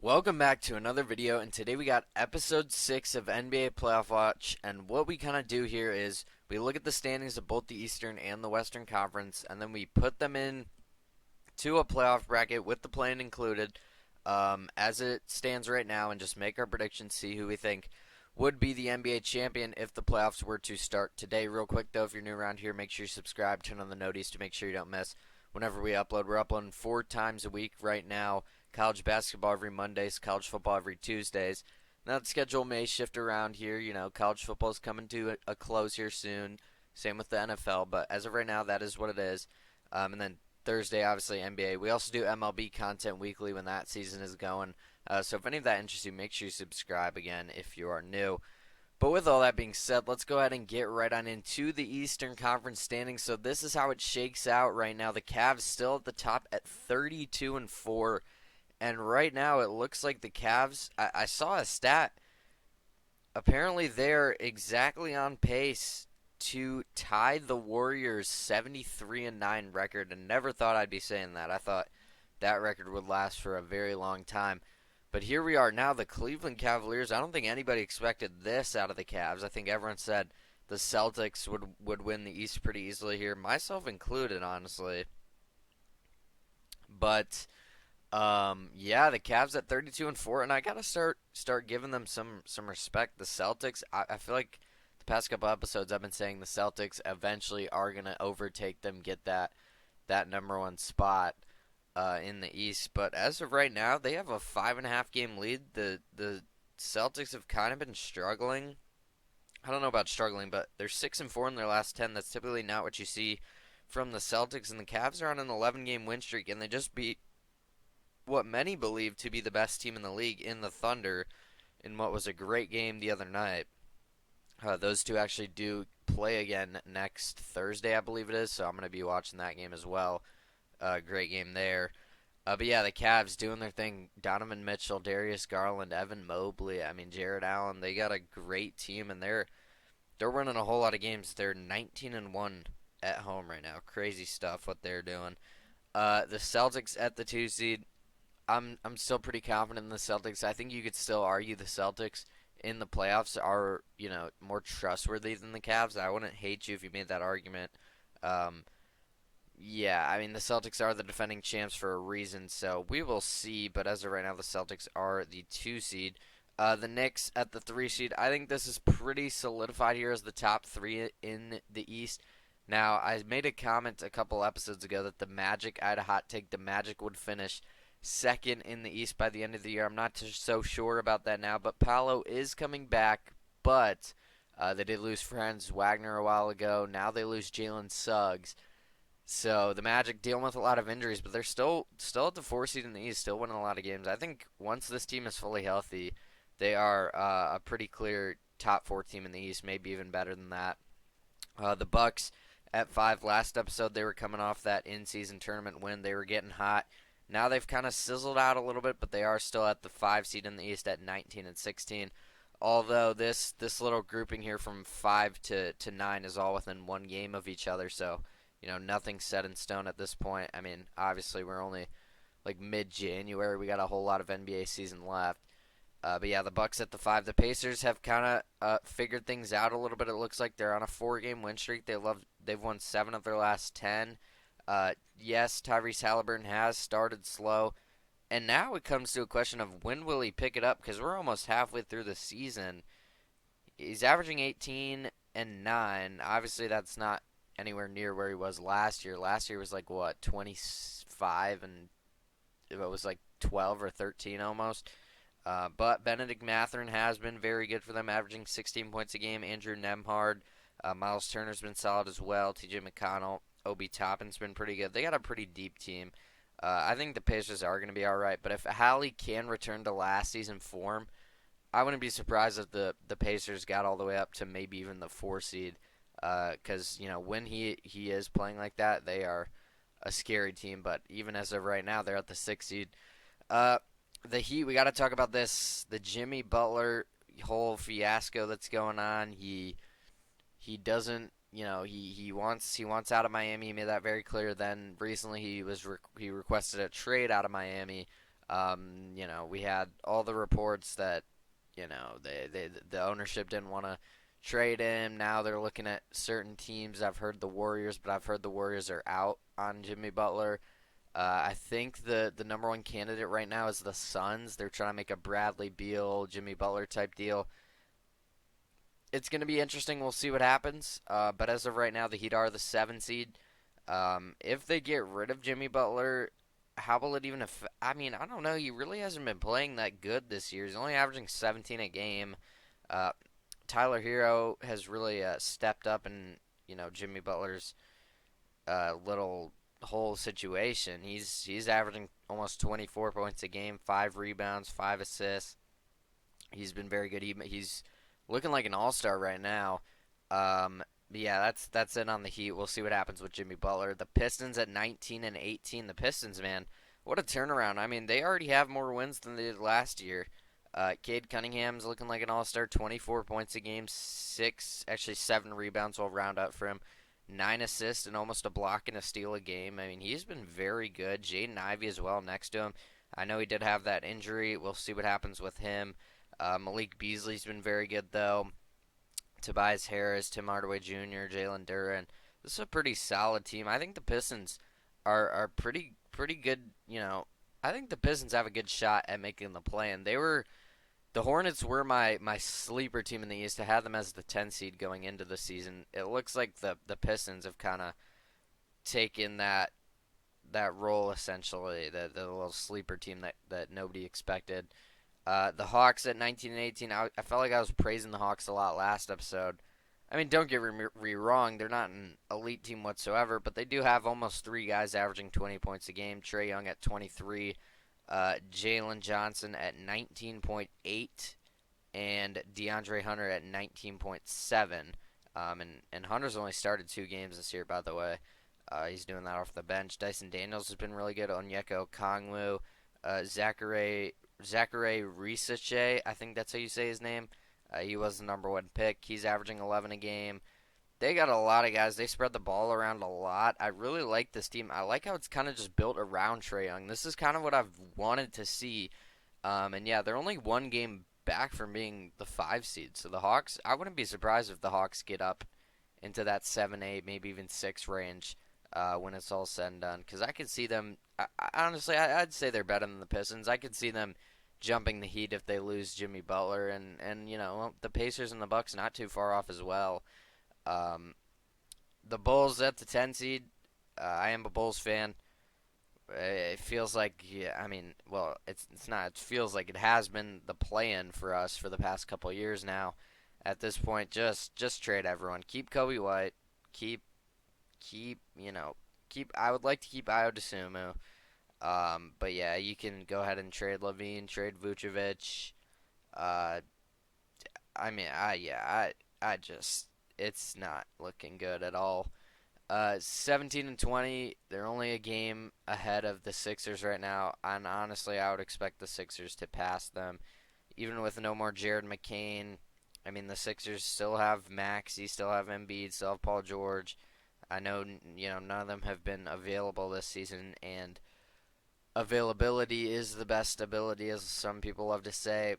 Welcome back to another video, and today we got episode 6 of NBA Playoff Watch. And what we kind of do here is we look at the standings of both the Eastern and the Western Conference, and then we put them in to a playoff bracket with the play-in included, as it stands right now, and just make our predictions, see who we think would be the NBA champion if the playoffs were to start today. Real quick though, if you're new around here, make sure you subscribe, turn on the noties to make sure you don't miss whenever we upload. We're uploading 4 times a week right now. College basketball every Mondays, college football every Tuesdays. Now the schedule may shift around here. College football is coming to a close here soon. Same with the NFL, but as of right now, that is what it is. And then Thursday, obviously NBA. We also do MLB content weekly when that season is going. So if any of that interests you, make sure you subscribe again if you are new. But with all that being said, let's go ahead and get right on into the Eastern Conference standings. So this is how it shakes out right now. The Cavs still at the top at 32-4. And right now, it looks like the Cavs. I saw a stat. Apparently, they're exactly on pace to tie the Warriors' 73-9 record. And never thought I'd be saying that. I thought that record would last for a very long time. But here we are now. The Cleveland Cavaliers. I don't think anybody expected this out of the Cavs. I think everyone said the Celtics would win the East pretty easily here, myself included, honestly. But yeah, the Cavs at 32-4, and I gotta start giving them some respect. The Celtics, I feel like the past couple episodes I've been saying the Celtics eventually are gonna overtake them, get that number one spot in the East. But as of right now, they have a 5.5 game lead. The Celtics have kind of been struggling. I don't know about struggling, but they're 6-4 in their last 10. That's typically not what you see from the Celtics, and the Cavs are on an 11-game win streak, and they just beat what many believe to be the best team in the league in the Thunder in what was a great game the other night. Those two actually do play again next Thursday, I believe it is, so I'm going to be watching that game as well. Great game there. But yeah, the Cavs doing their thing. Donovan Mitchell, Darius Garland, Evan Mobley, Jared Allen. They got a great team, and they're winning a whole lot of games. They're 19-1 at home right now. Crazy stuff what they're doing. The Celtics at the 2 seed. I'm still pretty confident in the Celtics. I think you could still argue the Celtics in the playoffs are, more trustworthy than the Cavs. I wouldn't hate you if you made that argument. Um, yeah, the Celtics are the defending champs for a reason, so we will see. But as of right now, the Celtics are the 2 seed. The Knicks at the 3 seed. I think this is pretty solidified here as the top three in the East. Now, I made a comment a couple episodes ago that the Magic, I had a hot take, the Magic would finish second in the East by the end of the year. I'm not so sure about that now, but Paolo is coming back, but they did lose Franz Wagner a while ago. Now they lose Jalen Suggs. So the Magic dealing with a lot of injuries, but they're still at the 4 seed in the East, still winning a lot of games. I think once this team is fully healthy, they are a pretty clear top 4 team in the East, maybe even better than that. The Bucks at 5. Last episode, they were coming off that in-season tournament win. They were getting hot. Now they've kind of sizzled out a little bit, but they are still at the 5 seed in the East at 19-16. Although this little grouping here from 5 to 9 is all within 1 game of each other, so nothing's set in stone at this point. Obviously we're only like mid-January. We got a whole lot of NBA season left. But yeah, the Bucks at the 5. The Pacers have kind of figured things out a little bit. It looks like they're on a 4-game win streak. They've won 7 of their last 10. Yes, Tyrese Halliburton has started slow, and now it comes to a question of when will he pick it up, because we're almost halfway through the season. He's averaging 18 and 9. Obviously, that's not anywhere near where he was last year. Last year was like, what, 25, and it was like 12 or 13 almost. But Benedict Mathurin has been very good for them, averaging 16 points a game. Andrew Nembhard, Miles Turner's been solid as well. TJ McConnell, Obi Toppin's been pretty good. They got a pretty deep team. I think the Pacers are going to be all right. But if Hallie can return to last season form, I wouldn't be surprised if the Pacers got all the way up to maybe even the 4 seed. Because when he is playing like that, they are a scary team. But even as of right now, they're at the 6 seed. The Heat, we got to talk about this. The Jimmy Butler whole fiasco that's going on. He doesn't, he wants out of Miami. He made that very clear. Then recently he requested a trade out of Miami. We had all the reports that the ownership didn't want to trade him. Now they're looking at certain teams. I've heard the Warriors, but I've heard the Warriors are out on Jimmy Butler. I think the number one candidate right now is the Suns. They're trying to make a Bradley Beal, Jimmy Butler type deal. It's going to be interesting. We'll see what happens. But as of right now, the Heat are the 7 seed. If they get rid of Jimmy Butler, how will it even affect? I mean, I don't know. He really hasn't been playing that good this year. He's only averaging 17 a game. Uh, Tyler Hero has really stepped up in Jimmy Butler's little whole situation. He's averaging almost 24 points a game, 5 rebounds, 5 assists. He's been very good. He's looking like an all-star right now. But yeah, that's it on the Heat. We'll see what happens with Jimmy Butler. The Pistons at 19 and 18. The Pistons, man, what a turnaround. I mean, they already have more wins than they did last year. Cade Cunningham's looking like an all-star, 24 points a game, 7 rebounds will round out for him. 9 assists and almost a block and a steal a game. I mean, he's been very good. Jaden Ivey as well next to him. I know he did have that injury. We'll see what happens with him. Malik Beasley's been very good, though. Tobias Harris, Tim Hardaway Jr., Jalen Duren. This is a pretty solid team. I think the Pistons are pretty good. I think the Pistons have a good shot at making the play. And the Hornets were my sleeper team in the East. I had them as the 10 seed going into the season. It looks like the Pistons have kind of taken that role essentially, the little sleeper team that nobody expected. The Hawks at 19 and 18. I felt like I was praising the Hawks a lot last episode. I mean, don't get me wrong. They're not an elite team whatsoever, but they do have almost 3 guys averaging 20 points a game. Trae Young at 23. Jalen Johnson at 19.8. And DeAndre Hunter at 19.7. And Hunter's only started 2 games this year, by the way. He's doing that off the bench. Dyson Daniels has been really good. Onyeka Okongwu. Zachary Risache, I think that's how you say his name. He was the number 1 pick. He's averaging 11 a game. They got a lot of guys. They spread the ball around a lot. I really like this team. I like how it's kind of just built around Trae Young. This is kind of what I've wanted to see. And yeah, they're only 1 game back from being the 5 seed. So the Hawks, I wouldn't be surprised if the Hawks get up into that 7, 8, maybe even 6 range when it's all said and done. Because I could see them, honestly, I'd say they're better than the Pistons. I could see them jumping the Heat if they lose Jimmy Butler, and the Pacers and the Bucks not too far off as well. The Bulls at the 10 seed. I am a Bulls fan. It feels like, yeah, I mean, well, it's not. It feels like it has been the plan for us for the past couple of years now. At this point, just trade everyone. Keep Kobe White. Keep. I would like to keep Ayo Dosunmu. But yeah, you can go ahead and trade Levine, trade Vucevic. Uh, I just, it's not looking good at all. 17 and 20, they're only a game ahead of the Sixers right now, and honestly, I would expect the Sixers to pass them, even with no more Jared McCain. I mean, the Sixers still have Maxey, still have Embiid, still have Paul George. I know, none of them have been available this season, and availability is the best ability, as some people love to say.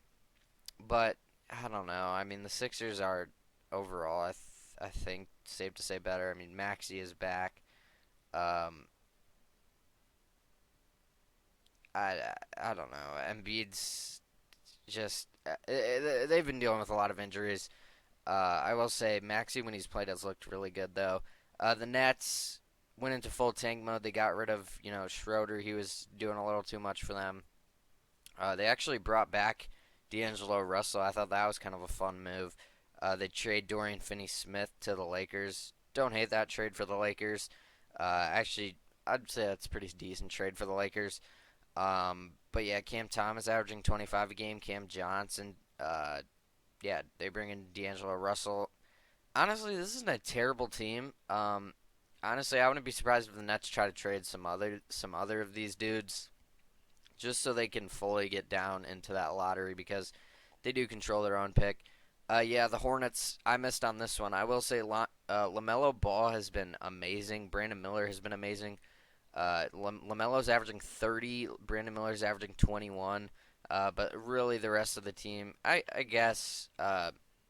But I don't know. I mean, the Sixers are overall, I think, safe to say better. I mean, Maxey is back. Um, I don't know. Embiid's just they've been dealing with a lot of injuries. I will say Maxey, when he's played, has looked really good though. The Nets went into full tank mode. They got rid of Schroeder. He was doing a little too much for them. They actually brought back D'Angelo Russell. I thought that was kind of a fun move. They trade Dorian Finney-Smith to the Lakers. Don't hate that trade for the Lakers. Actually, I'd say that's a pretty decent trade for the Lakers. But yeah, Cam Thomas averaging 25 a game. Cam Johnson. Yeah, they bring in D'Angelo Russell. Honestly, this isn't a terrible team. Honestly, I wouldn't be surprised if the Nets try to trade some other of these dudes, just so they can fully get down into that lottery, because they do control their own pick. Yeah, the Hornets, I missed on this one. I will say LaMelo Ball has been amazing. Brandon Miller has been amazing. LaMelo's averaging 30. Brandon Miller's averaging 21. But really, the rest of the team, I guess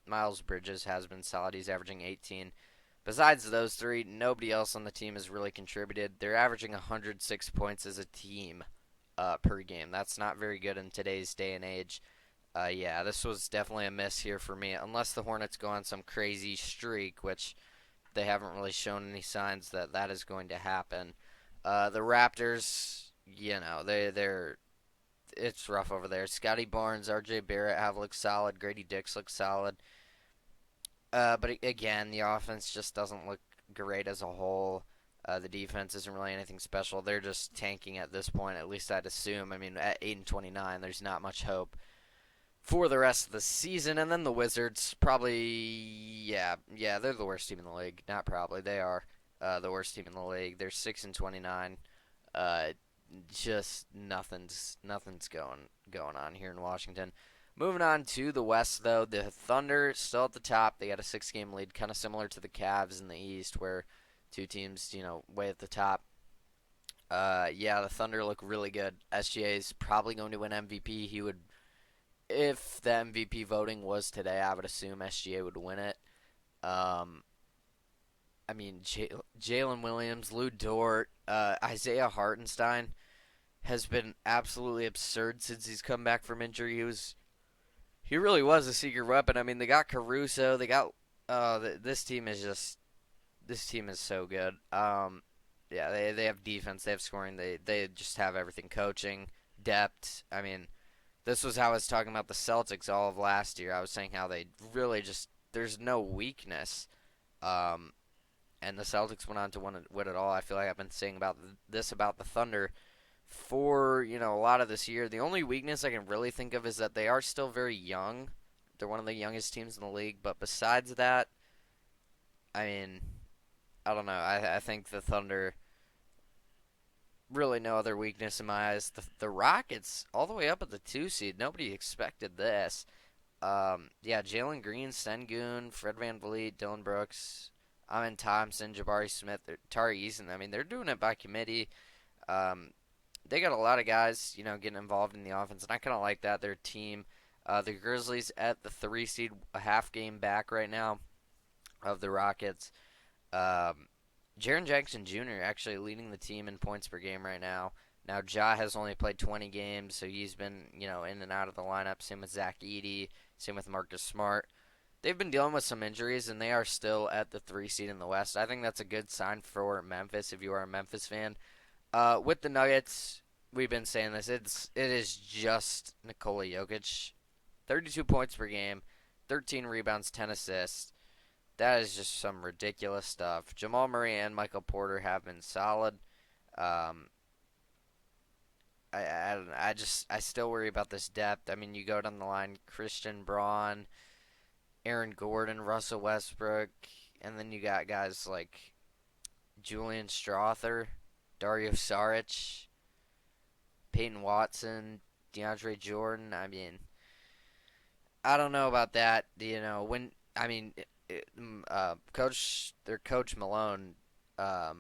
Miles Bridges has been solid. He's averaging 18. Besides those three, nobody else on the team has really contributed. They're averaging 106 points as a team per game. That's not very good in today's day and age. Yeah, this was definitely a miss here for me. Unless the Hornets go on some crazy streak, which they haven't really shown any signs that that is going to happen. The Raptors, they're it's rough over there. Scotty Barnes, R.J. Barrett have looked solid. Grady Dix looks solid. But again, the offense just doesn't look great as a whole. The defense isn't really anything special. They're just tanking at this point. At least I'd assume. I mean, at 8-29, there's not much hope for the rest of the season. And then the Wizards, probably, yeah, they're the worst team in the league. Not probably, they are the worst team in the league. They're 6-29. Uh, just nothing's going on here in Washington. Moving on to the West, though, the Thunder still at the top. They got a 6-game lead, kind of similar to the Cavs in the East, where two teams, way at the top. Yeah, the Thunder look really good. SGA is probably going to win MVP. He would, if the MVP voting was today, I would assume SGA would win it. I mean, Jalen Williams, Lou Dort, Isaiah Hartenstein has been absolutely absurd since he's come back from injury. He really was a secret weapon. I mean, they got Caruso. They got this team is so good. Yeah, they have defense. They have scoring. They just have everything. Coaching, depth. I mean, this was how I was talking about the Celtics all of last year. I was saying how they really just there's no weakness. And the Celtics went on to win it all. I feel like I've been saying about the Thunder for a lot of this year. The only weakness I can really think of is that they are still very young. They're one of the youngest teams in the league. But besides that, I mean, I don't know. I think the Thunder really no other weakness in my eyes. The Rockets all the way up at the 2 seed. Nobody expected this. Yeah, Jalen Green, Sengun, Fred VanVleet, Dylan Brooks, Amin Thompson, Jabari Smith, Tari Eason. I mean, they're doing it by committee. They got a lot of guys, getting involved in the offense, and I kind of like that. Their team, the Grizzlies at the 3 seed, a half game back right now of the Rockets. Jaren Jackson Jr. actually leading the team in points per game right now. Now, Ja has only played 20 games, so he's been, in and out of the lineup. Same with Zach Edey, same with Marcus Smart. They've been dealing with some injuries, and they are still at the 3 seed in the West. I think that's a good sign for Memphis if you are a Memphis fan. With the Nuggets, we've been saying this. It is just Nikola Jokic, 32 points per game, 13 rebounds, 10 assists. That is just some ridiculous stuff. Jamal Murray and Michael Porter have been solid. I still worry about this depth. I mean, you go down the line, Christian Braun, Aaron Gordon, Russell Westbrook, and then you got guys like Julian Strawther, Dario Saric, Peyton Watson, DeAndre Jordan. I mean, I don't know about that. Their coach Malone, there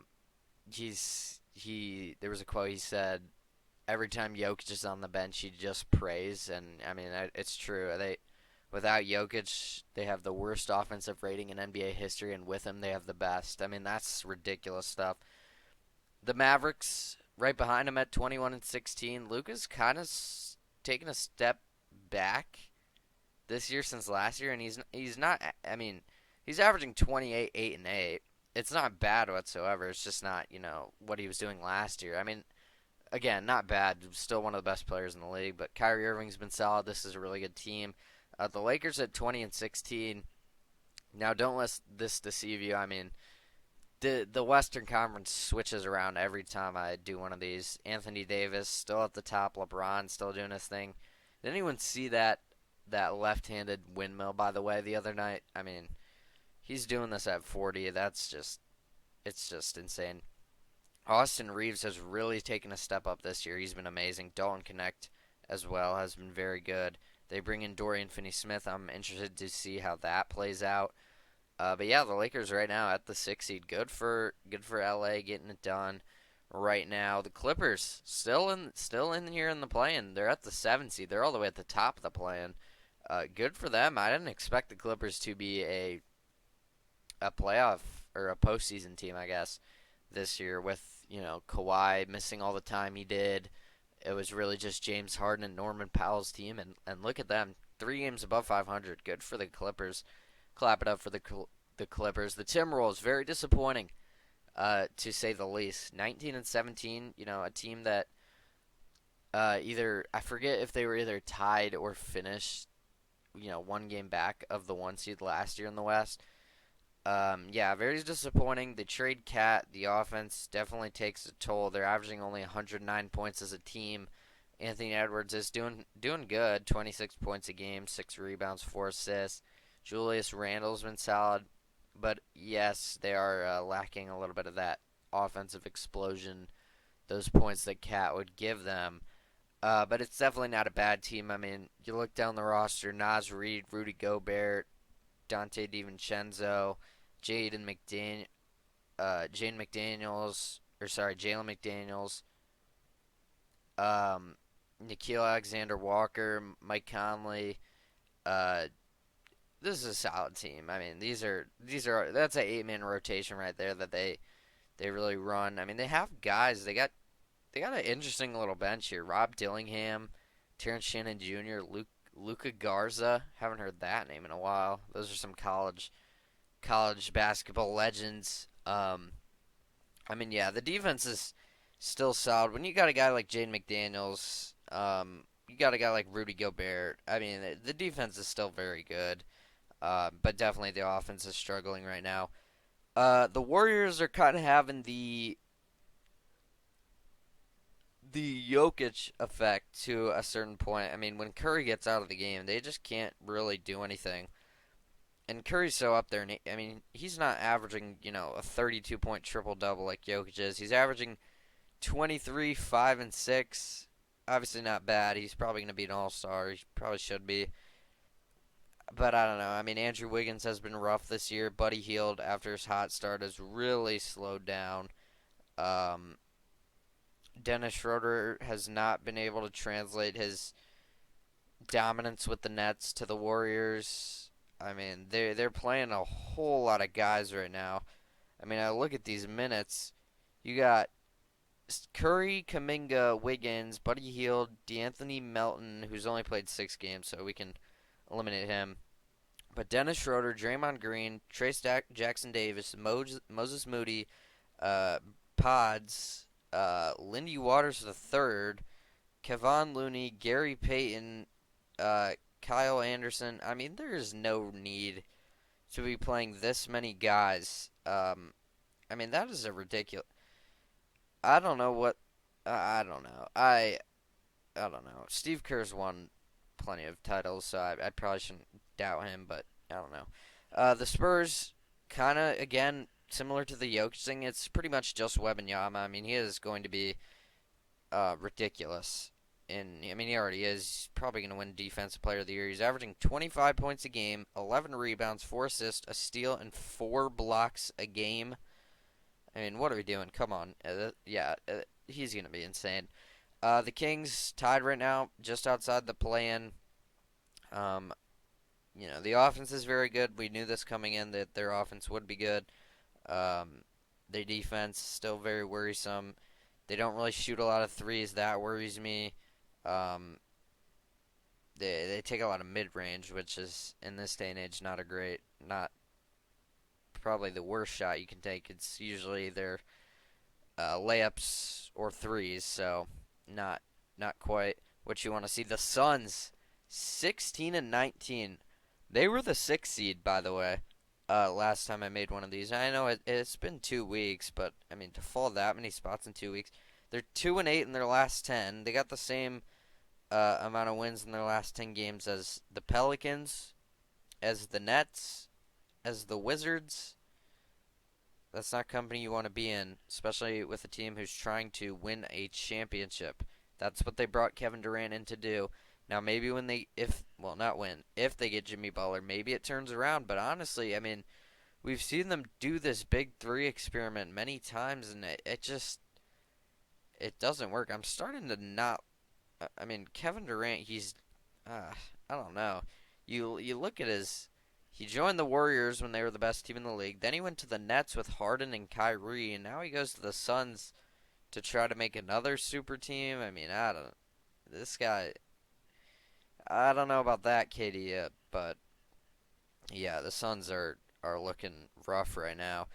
was a quote he said, every time Jokic is on the bench, he just prays, and I mean it's true. Without Jokic, they have the worst offensive rating in NBA history, and with him, they have the best. I mean, that's ridiculous stuff. The Mavericks, right behind him at 21-16. Luka's kind of taken a step back this year since last year, and he's not. I mean, he's averaging 28, 8, and 8. It's not bad whatsoever. It's just not what he was doing last year. I mean, again, not bad. Still one of the best players in the league. But Kyrie Irving's been solid. This is a really good team. The Lakers at 20-16. Now, don't let this deceive you. I mean, the Western Conference switches around every time I do one of these. Anthony Davis still at the top. LeBron still doing his thing. Did anyone see that left-handed windmill, by the way, the other night? I mean, he's doing this at 40. It's just insane. Austin Reeves has really taken a step up this year. He's been amazing. Dalton Connect as well has been very good. They bring in Dorian Finney-Smith. I'm interested to see how that plays out. But yeah, the Lakers right now at the 6 seed. Good for LA getting it done. right now. The Clippers still in here in the play-in. They're at the 7th seed. They're all the way at the top of the play-in. Good for them. I didn't expect the Clippers to be a playoff or a postseason team, I guess, this year with, Kawhi missing all the time he did. It was really just James Harden and Norman Powell's team, and look at them, 3 games above 500. Good for the Clippers. Clap it up for the Clippers. The Timberwolves, very disappointing, to say the least. 19-17. A team that either I forget if they were either tied or finished, 1 game back of the 1 seed last year in the West. Yeah, very disappointing. They trade Cat. The offense definitely takes a toll. They're averaging only 109 points as a team. Anthony Edwards is doing good. 26 points a game, 6 rebounds, 4 assists. Julius Randle's been solid, but yes, they are lacking a little bit of that offensive explosion. Those points that Cat would give them. But it's definitely not a bad team. I mean, you look down the roster: Naz Reid, Rudy Gobert, Dante DiVincenzo, Jaden McDaniel, Jalen McDaniels, Jalen McDaniels, Nikhil Alexander Walker, Mike Conley. Uh, this is a solid team. I mean, these are that's an 8-man rotation right there that they really run. I mean, they have guys. They got an interesting little bench here. Rob Dillingham, Terrence Shannon Jr., Luca Garza. Haven't heard that name in a while. Those are some college basketball legends. I mean, yeah, the defense is still solid. When you got a guy like Jaden McDaniels, you got a guy like Rudy Gobert. I mean, the defense is still very good, but definitely the offense is struggling right now. The Warriors are kind of having the Jokic effect to a certain point. I mean, when Curry gets out of the game, they just can't really do anything. And Curry's so up there, and I mean, he's not averaging, a 32-point triple-double like Jokic is. He's averaging 23, 5, and 6. Obviously not bad. He's probably going to be an all-star. He probably should be. But I don't know. I mean, Andrew Wiggins has been rough this year. Buddy Hield, after his hot start, has really slowed down. Um, Dennis Schroeder has not been able to translate his dominance with the Nets to the Warriors. I mean, they're playing a whole lot of guys right now. I mean, I look at these minutes. You got Curry, Kuminga, Wiggins, Buddy Hield, D'Anthony Melton, who's only played 6 games, so we can eliminate him. But Dennis Schroeder, Draymond Green, Trace Jackson Davis, Moses Moody, Pods, Lindy Waters III, Kevon Looney, Gary Payton, Kyle Anderson. I mean, there is no need to be playing this many guys. I mean, that is a ridiculous. I don't know what. I don't know. I don't know. Steve Kerr's won plenty of titles, so I probably shouldn't doubt him, but I don't know. The Spurs, kind of, again, similar to the Jokic thing, it's pretty much just Wembanyama. I mean, he is going to be ridiculous. And I mean, he already is. He's probably going to win Defensive Player of the Year. He's averaging 25 points a game, 11 rebounds, 4 assists, a steal, and 4 blocks a game. I mean, what are we doing? Come on. He's going to be insane. The Kings tied right now, just outside the play-in. The offense is very good. We knew this coming in, that their offense would be good. Their defense still very worrisome. They don't really shoot a lot of threes. That worries me. They take a lot of mid-range, which is, in this day and age, not probably the worst shot you can take. It's usually their layups or threes, so not quite what you want to see. The Suns, 16-19. They were the 6th seed, by the way. Last time I made one of these. I know it's been 2 weeks, but I mean, to fall that many spots in 2 weeks. They're 2-8 in their last 10. They got the same amount of wins in their last 10 games as the Pelicans, as the Nets, as the Wizards. That's not company you want to be in, especially with a team who's trying to win a championship. That's what they brought Kevin Durant in to do. Now, maybe if they get Jimmy Butler, maybe it turns around. But honestly, I mean, we've seen them do this big three experiment many times, and it just, it doesn't work. I'm starting to not. I mean, Kevin Durant, he's uh, I don't know. You look at his. He joined the Warriors when they were the best team in the league. Then he went to the Nets with Harden and Kyrie, and now he goes to the Suns to try to make another super team. I mean, I don't. This guy, I don't know about that, KD, yet, but yeah, the Suns are looking rough right now.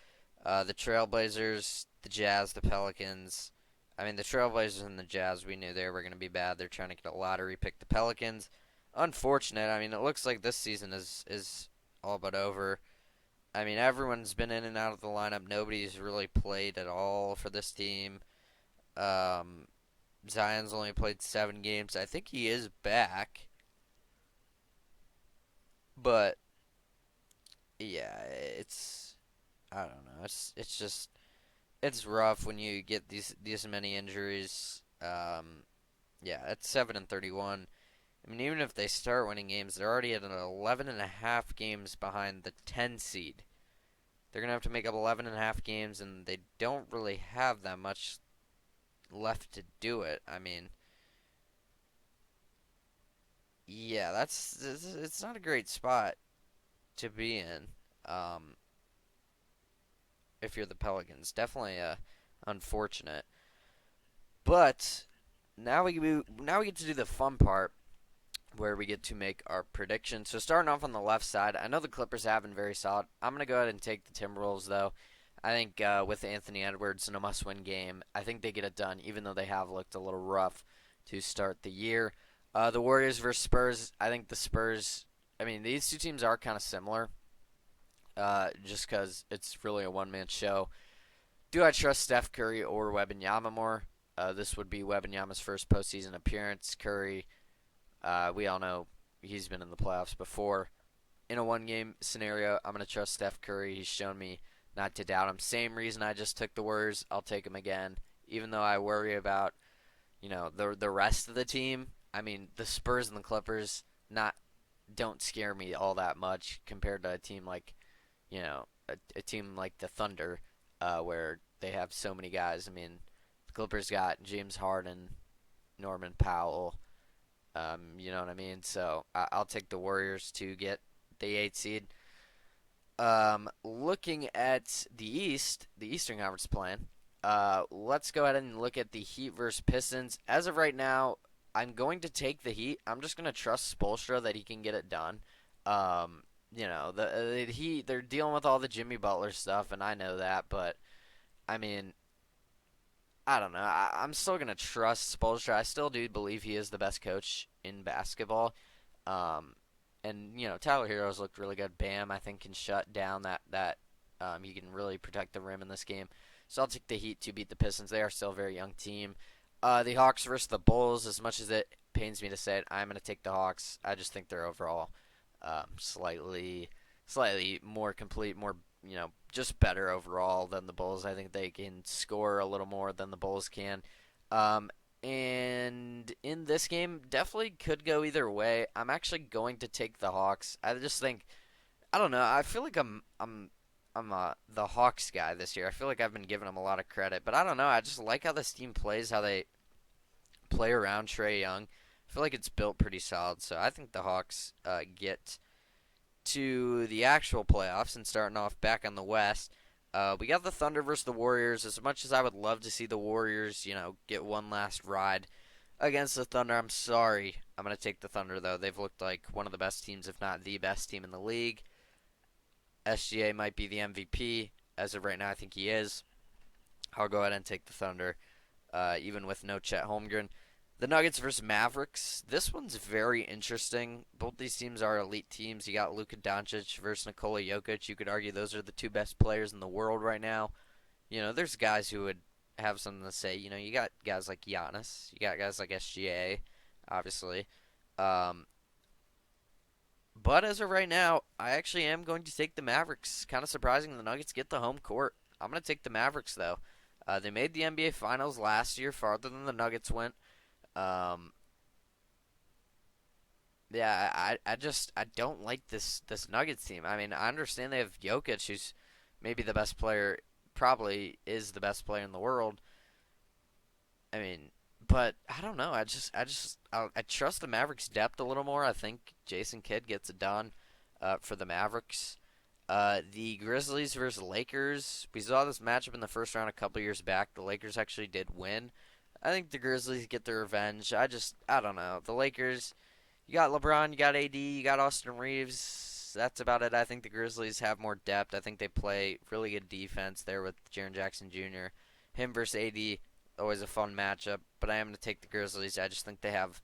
The Trailblazers, the Jazz, the Pelicans. I mean, the Trailblazers and the Jazz, we knew they were going to be bad. They're trying to get a lottery pick. The Pelicans, unfortunate. I mean, it looks like this season is all but over. I mean, everyone's been in and out of the lineup. Nobody's really played at all for this team. Um, Zion's only played 7 games. I think he is back, but yeah, I don't know. It's just it's rough when you get these many injuries. Yeah, at 7-31. I mean, even if they start winning games, they're already at an 11 and a half games behind the 10 seed. They're gonna have to make up 11 and a half games, and they don't really have that much left to do it. I mean, yeah, it's not a great spot to be in. Um, if you're the Pelicans, definitely unfortunate. But now we get to do the fun part where we get to make our predictions. So starting off on the left side, I know the Clippers have been very solid. I'm gonna go ahead and take the Timberwolves though. I think with Anthony Edwards in a must-win game, I think they get it done, even though they have looked a little rough to start the year. The Warriors versus Spurs. I think the Spurs. I mean, these two teams are kind of similar, just because it's really a one-man show. Do I trust Steph Curry or Wembanyama more? This would be Wembanyama's first postseason appearance. Curry, we all know he's been in the playoffs before. In a one-game scenario, I'm going to trust Steph Curry. He's shown me not to doubt him. Same reason I just took the Warriors, I'll take him again. Even though I worry about, the rest of the team. I mean, the Spurs and the Clippers not don't scare me all that much compared to a team like, a team like the Thunder, where they have so many guys. I mean, the Clippers got James Harden, Norman Powell. You know what I mean? So I'll take the Warriors to get the 8 seed. Looking at the East, the Eastern Conference plan, let's go ahead and look at the Heat versus Pistons. As of right now, I'm going to take the Heat. I'm just going to trust Spoelstra that he can get it done. The Heat, they're dealing with all the Jimmy Butler stuff, and I know that, but I mean, I don't know. I'm still going to trust Spoelstra. I still do believe he is the best coach in basketball. Um, and Tyler Heroes looked really good. Bam, I think can shut down that he can really protect the rim in this game. So I'll take the Heat to beat the Pistons. They are still a very young team. The Hawks versus the Bulls. As much as it pains me to say it, I'm going to take the Hawks. I just think they're overall slightly more complete, more just better overall than the Bulls. I think they can score a little more than the Bulls can. Um, and in this game, definitely could go either way. I'm actually going to take the Hawks. I just think I don't know. I feel like I'm the Hawks guy this year. I feel like I've been giving them a lot of credit, but I don't know. I just like how this team plays, how they play around Trae Young. I feel like it's built pretty solid, so I think the Hawks get to the actual playoffs and starting off back on the West. We got the Thunder versus the Warriors. As much as I would love to see the Warriors, get one last ride against the Thunder, I'm sorry. I'm going to take the Thunder, though. They've looked like one of the best teams, if not the best team in the league. SGA might be the MVP. As of right now, I think he is. I'll go ahead and take the Thunder, even with no Chet Holmgren. The Nuggets versus Mavericks. This one's very interesting. Both these teams are elite teams. You got Luka Doncic versus Nikola Jokic. You could argue those are the two best players in the world right now. There's guys who would have something to say. You got guys like Giannis. You got guys like SGA, obviously. Um, but as of right now, I actually am going to take the Mavericks. Kind of surprising the Nuggets get the home court. I'm going to take the Mavericks, though. They made the NBA Finals last year, farther than the Nuggets went. Um, yeah, I don't like this Nuggets team. I mean, I understand they have Jokic, who's maybe the best player, probably is the best player in the world. I mean, but I don't know. I trust the Mavericks' depth a little more. I think Jason Kidd gets it done for the Mavericks. The Grizzlies versus Lakers. We saw this matchup in the first round a couple years back. The Lakers actually did win. I think the Grizzlies get their revenge. I don't know. The Lakers, you got LeBron, you got AD, you got Austin Reeves. That's about it. I think the Grizzlies have more depth. I think they play really good defense there with Jaren Jackson Jr. Him versus AD, always a fun matchup. But I am going to take the Grizzlies. I just think they have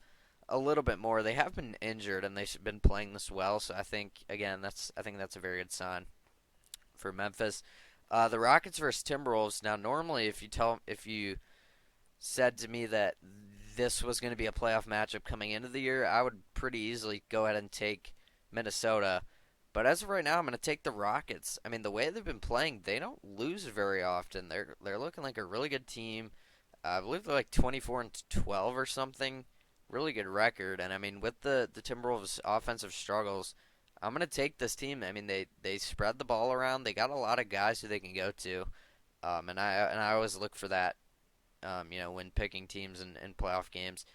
a little bit more. They have been injured and they've been playing this well. So I think again, I think that's a very good sign for Memphis. The Rockets versus Timberwolves. Now, normally, if you said to me that this was going to be a playoff matchup coming into the year, I would pretty easily go ahead and take Minnesota. But as of right now, I'm going to take the Rockets. I mean, the way they've been playing, they don't lose very often. They're looking like a really good team. I believe they're like 24 and 12 or something. Really good record. And I mean, with the Timberwolves' offensive struggles, I'm going to take this team. I mean, they spread the ball around. They got a lot of guys who they can go to. And I always look for that when picking teams in playoff games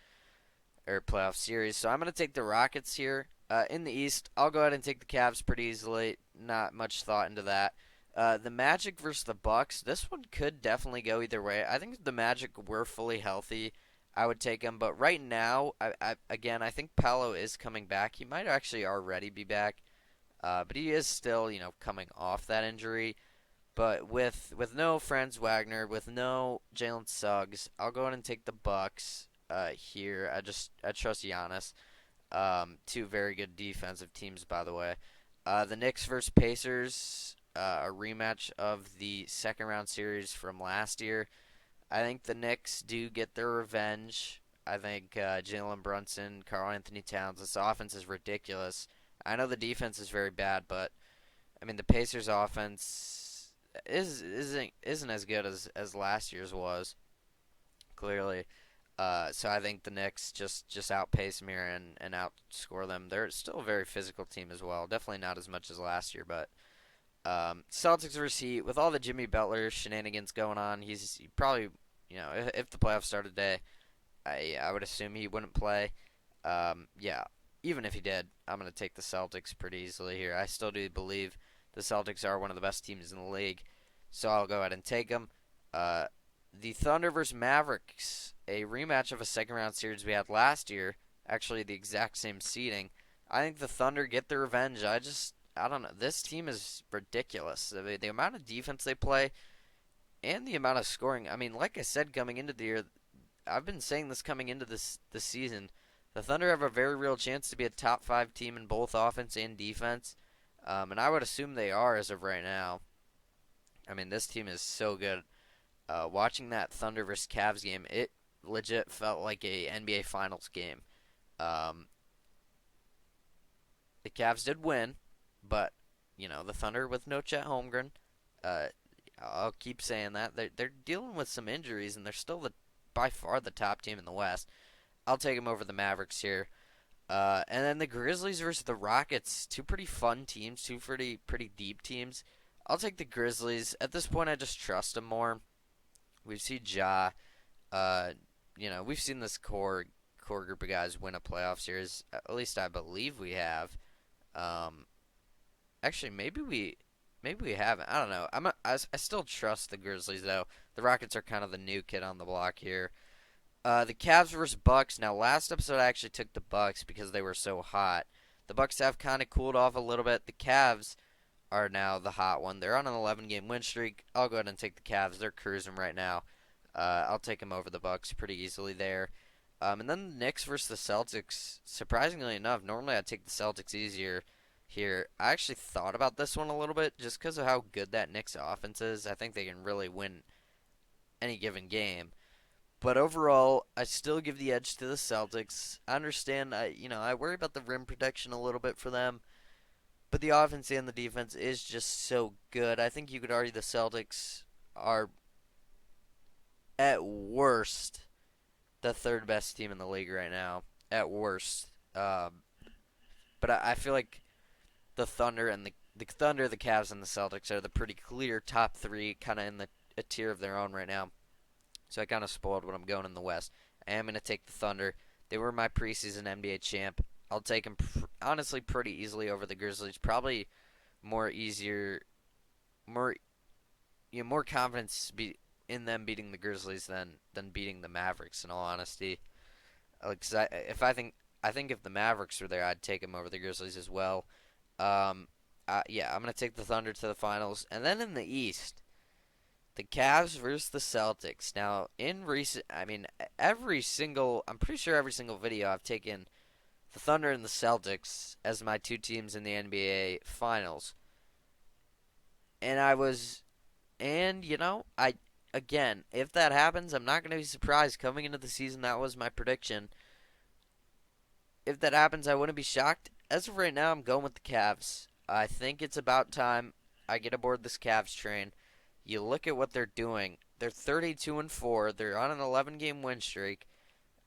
or playoff series. So I'm going to take the Rockets here. In the East, I'll go ahead and take the Cavs pretty easily. Not much thought into that. The Magic versus the Bucks. This one could definitely go either way. I think if the Magic were fully healthy, I would take them. But right now, I think Paolo is coming back. He might actually already be back, but he is still, coming off that injury. But with no Franz Wagner, with no Jalen Suggs, I'll go ahead and take the Bucks here. I trust Giannis. Two very good defensive teams, by the way. The Knicks versus Pacers, a rematch of the second round series from last year. I think the Knicks do get their revenge. I think Jalen Brunson, Karl Anthony Towns, this offense is ridiculous. I know the defense is very bad, but I mean the Pacers offense isn't as good as last year's was, clearly. So I think the Knicks just outpace them here and outscore them. They're still a very physical team as well. Definitely not as much as last year, but Celtics versus Heat, with all the Jimmy Butler shenanigans going on, he probably, if the playoffs started today, I would assume he wouldn't play. Yeah, even if he did, I'm going to take the Celtics pretty easily here. I still do believe the Celtics are one of the best teams in the league, so I'll go ahead and take them. The Thunder versus Mavericks, a rematch of a second round series we had last year, actually the exact same seeding. I think the Thunder get their revenge. I don't know. This team is ridiculous. The amount of defense they play and the amount of scoring. I mean, like I said, coming into the year, I've been saying this coming into this season. The Thunder have a very real chance to be a top five team in both offense and defense, and I would assume they are as of right now. I mean, this team is so good. Watching that Thunder versus Cavs game, it legit felt like a NBA Finals game. Um, the Cavs did win, but the Thunder with no Chet Holmgren, uh, I'll keep saying that they're dealing with some injuries, and they're still by far the top team in the West. I'll take them over the Mavericks here. And then the Grizzlies versus the Rockets, two pretty fun teams, two pretty deep teams. I'll take the Grizzlies. At this point, I just trust them more. We've seen Ja. Uh, we've seen this core group of guys win a playoff series. At least I believe we have. Um, Actually, maybe we haven't. I don't know. I still trust the Grizzlies though. The Rockets are kind of the new kid on the block here. The Cavs versus Bucks. Now, last episode I actually took the Bucks because they were so hot. The Bucks have kind of cooled off a little bit. The Cavs are now the hot one. They're on an 11-game win streak. I'll go ahead and take the Cavs. They're cruising right now. I'll take them over the Bucks pretty easily there. And then the Knicks versus the Celtics. Surprisingly enough, normally I'd take the Celtics easier here. I actually thought about this one a little bit just because of how good that Knicks offense is. I think they can really win any given game. But overall, I still give the edge to the Celtics. I understand, I worry about the rim protection a little bit for them, but the offense and the defense is just so good. I think you could argue the Celtics are, at worst, the third best team in the league right now. At worst. But I feel like the Thunder and the Thunder, the Cavs, and the Celtics are the pretty clear top three, kind of in a tier of their own right now. So I kind of spoiled what I'm going in the West. I am going to take the Thunder. They were my preseason NBA champ. I'll take them honestly pretty easily over the Grizzlies. Probably more easier, more more confidence in them beating the Grizzlies than beating the Mavericks. In all honesty, cause I think if the Mavericks were there, I'd take them over the Grizzlies as well. Um, yeah, I'm gonna take the Thunder to the finals, and then in the East, the Cavs versus the Celtics. Now, in recent, I mean, I'm pretty sure every single video I've taken the Thunder and the Celtics as my two teams in the NBA Finals, and I again, if that happens, I'm not gonna be surprised. Coming into the season, that was my prediction. If that happens, I wouldn't be shocked. As of right now, I'm going with the Cavs. I think it's about time I get aboard this Cavs train. You look at what they're doing. They're 32 and 4. They're on an 11-game win streak.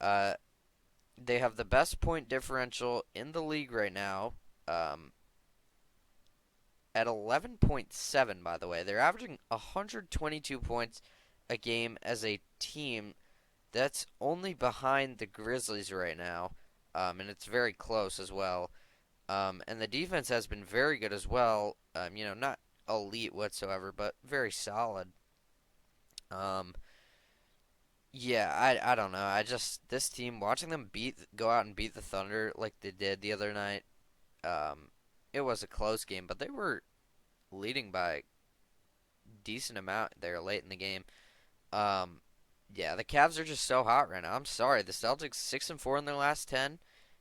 Uh, they have the best point differential in the league right now. Um, at 11.7, by the way. They're averaging 122 points a game as a team. That's only behind the Grizzlies right now. And it's very close as well. And the defense has been very good as well. Not elite whatsoever, but very solid. Um, yeah, I don't know. This team watching them go out and beat the Thunder like they did the other night. Um, it was a close game, but they were leading by a decent amount there late in the game. Um, yeah, the Cavs are just so hot right now. I'm sorry, the Celtics 6-4 in their last 10.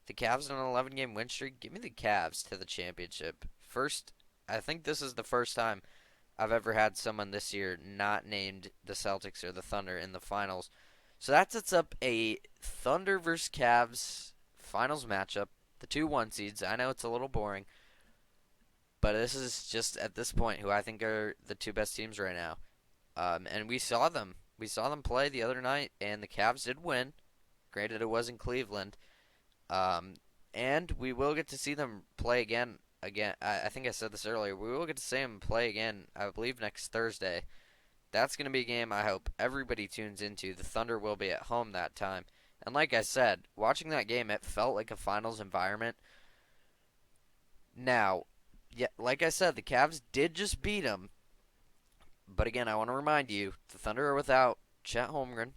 The Cavs on an 11-game win streak. Give me the Cavs to the championship. First, I think this is the first time I've ever had someone this year not named the Celtics or the Thunder in the finals. So that sets up a Thunder versus Cavs finals matchup. The two one seeds. I know it's a little boring, but this is just at this point who I think are the two best teams right now. And we saw them. We saw them play the other night, and the Cavs did win. Granted, it was in Cleveland. Um, and we will get to see them play again. I think I said this earlier. We will get to see them play again, I believe, next Thursday. That's going to be a game I hope everybody tunes into. The Thunder will be at home that time. And like I said, watching that game, it felt like a finals environment. Now, yeah, like I said, the Cavs did just beat them. But again, I want to remind you, the Thunder are without Chet Holmgren.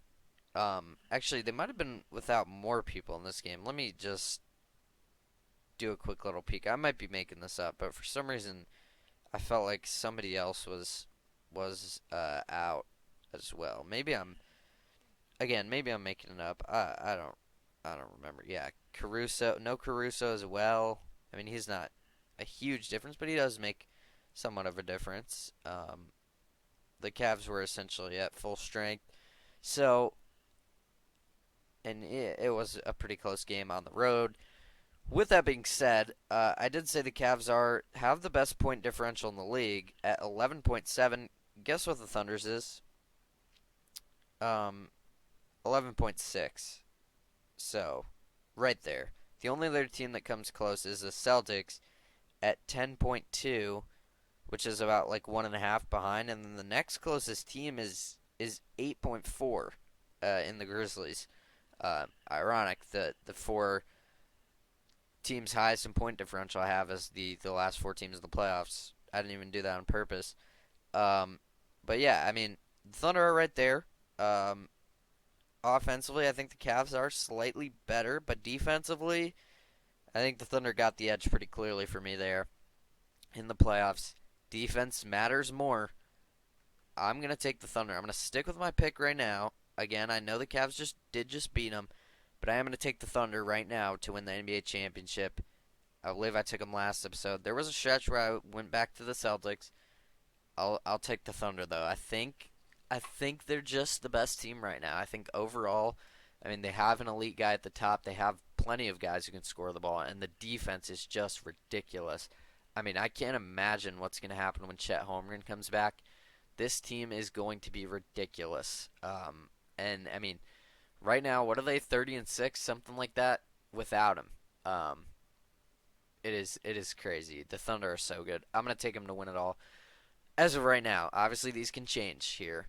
Actually, they might have been without more people in this game. Let me just do a quick little peek. I might be making this up, but for some reason, I felt like somebody else was out as well. Maybe I'm making it up. I don't remember. Yeah, Caruso, no Caruso as well. I mean, he's not a huge difference, but he does make somewhat of a difference. The Cavs were essentially at full strength, so and it was a pretty close game on the road. With that being said, I did say the Cavs have the best point differential in the league at 11.7. Guess what the Thunder's is? 11.6. So, right there. The only other team that comes close is the Celtics at 10.2, which is about like 1.5 behind, and then the next closest team is 8.4 in the Grizzlies. Ironic that the four teams highest in point differential I have as the last four teams in the playoffs. I didn't even do that on purpose. Um, but yeah, I mean, the Thunder are right there. Um, Offensively, I think the Cavs are slightly better, but defensively, I think the Thunder got the edge pretty clearly for me there in the playoffs. Defense matters more. I'm gonna take the Thunder. I'm gonna stick with my pick right now. Again, I know the Cavs just beat them, but I am gonna take the Thunder right now to win the NBA championship. I believe I took them last episode. There was a stretch where I went back to the Celtics. I'll take the Thunder though. I think they're just the best team right now. I think overall, I mean they have an elite guy at the top. They have plenty of guys who can score the ball, and the defense is just ridiculous. I mean, I can't imagine what's going to happen when Chet Holmgren comes back. This team is going to be ridiculous. And I mean, right now, what are they? 30-6, something like that, without him. Um, it is crazy. The Thunder are so good. I'm gonna take them to win it all. As of right now, obviously these can change here.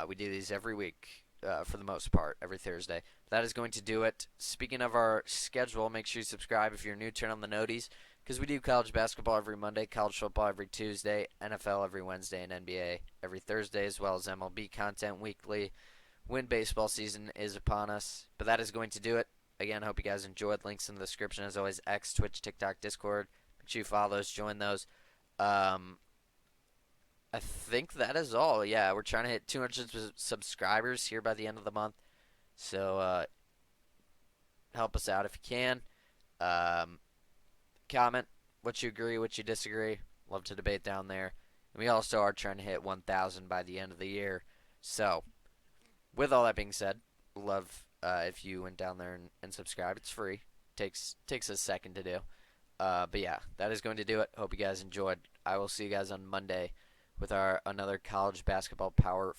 We do these every week. for the most part every Thursday. That is going to do it. Speaking of our schedule, make sure you subscribe if you're new. Turn on the noties because we do college basketball every Monday, college football every Tuesday, NFL every Wednesday, and NBA every Thursday, as well as MLB content weekly when baseball season is upon us. But that is going to do it. Again, I hope you guys enjoyed. Links in the description, as always, X, Twitch, TikTok, Discord. Make sure you follow those, join those. I think that is all. Yeah, we're trying to hit 200 subscribers here by the end of the month. So help us out if you can. Um, Comment what you agree, what you disagree. Love to debate down there. And we also are trying to hit 1,000 by the end of the year. So, with all that being said, love if you went down there and subscribe. It's free. Takes a second to do. But yeah, that is going to do it. Hope you guys enjoyed. I will see you guys on Monday with our another college basketball power